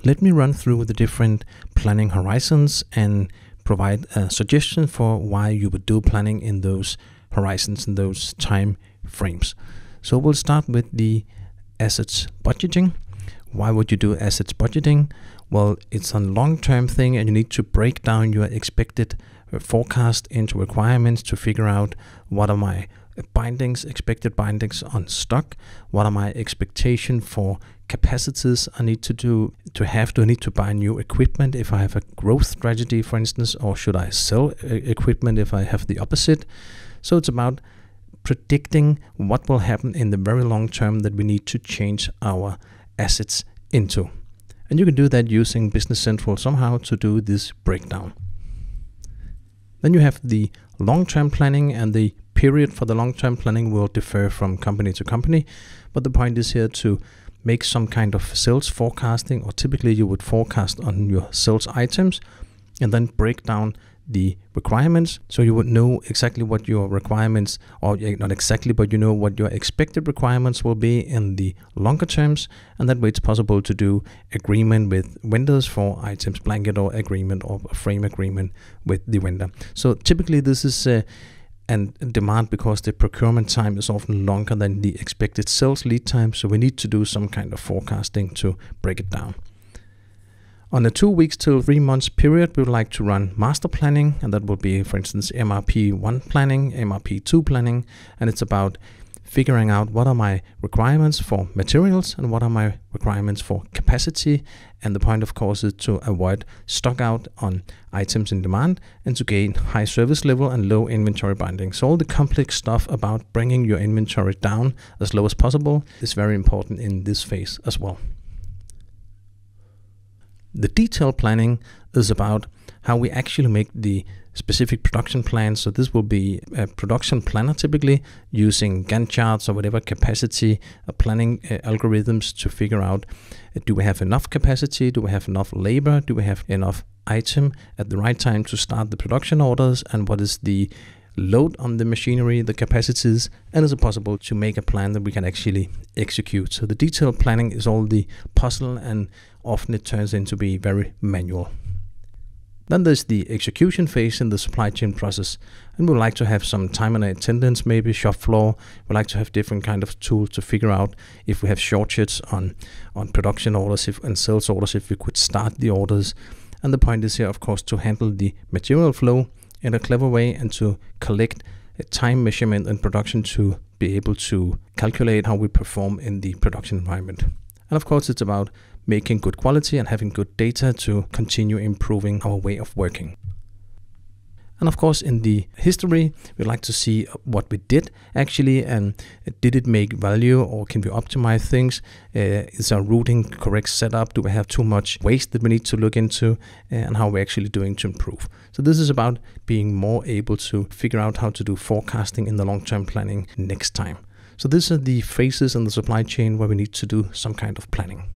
Let me run through the different planning horizons and provide a suggestion for why you would do planning in those horizons, in those time frames. So we'll start with the assets budgeting. Why would you do assets budgeting? Well, it's a long-term thing, and you need to break down your expected forecast into requirements to figure out what are my expected bindings on stock, what are my expectation for capacities I need do I need to buy new equipment if I have a growth strategy, for instance, or should I sell equipment if I have the opposite? So it's about predicting what will happen in the very long term that we need to change our assets into. And you can do that using Business Central somehow to do this breakdown. Then you have the long-term planning, and the period for the long-term planning will differ from company to company. But the point is here to make some kind of sales forecasting, or typically you would forecast on your sales items and then break down the requirements, so you would know exactly what your requirements, or not exactly, but you know what your expected requirements will be in the longer terms, and that way it's possible to do agreement with vendors for items, blanket or agreement or a frame agreement with the vendor. So typically this is and demand because the procurement time is often longer than the expected sales lead time, so we need to do some kind of forecasting to break it down. On a 2 weeks to 3 months period, we would like to run master planning, and that will be, for instance, MRP1 planning, MRP2 planning, and it's about figuring out what are my requirements for materials and what are my requirements for capacity. And the point, of course, is to avoid stock out on items in demand and to gain high service level and low inventory binding. So all the complex stuff about bringing your inventory down as low as possible is very important in this phase as well. The detailed planning is about how we actually make the specific production plans. So this will be a production planner, typically using Gantt charts or whatever capacity planning algorithms to figure out, do we have enough capacity? Do we have enough labor? Do we have enough item at the right time to start the production orders? And what is the load on the machinery, the capacities, and is it possible to make a plan that we can actually execute? So the detailed planning is all the puzzle, and often it turns into be very manual. Then there's the execution phase in the supply chain process, and we would like to have some time and attendance, maybe shop floor. We like to have different kind of tools to figure out if we have shortages on production orders and sales orders, if we could start the orders. And the point is here, of course, to handle the material flow in a clever way and to collect a time measurement in production to be able to calculate how we perform in the production environment. And of course, it's about making good quality and having good data to continue improving our way of working. And of course, in the history, we'd like to see what we did actually, and did it make value, or can we optimize things? Is our routing correct setup? Do we have too much waste that we need to look into? And how we're actually doing to improve. So this is about being more able to figure out how to do forecasting in the long-term planning next time. So these are the phases in the supply chain where we need to do some kind of planning.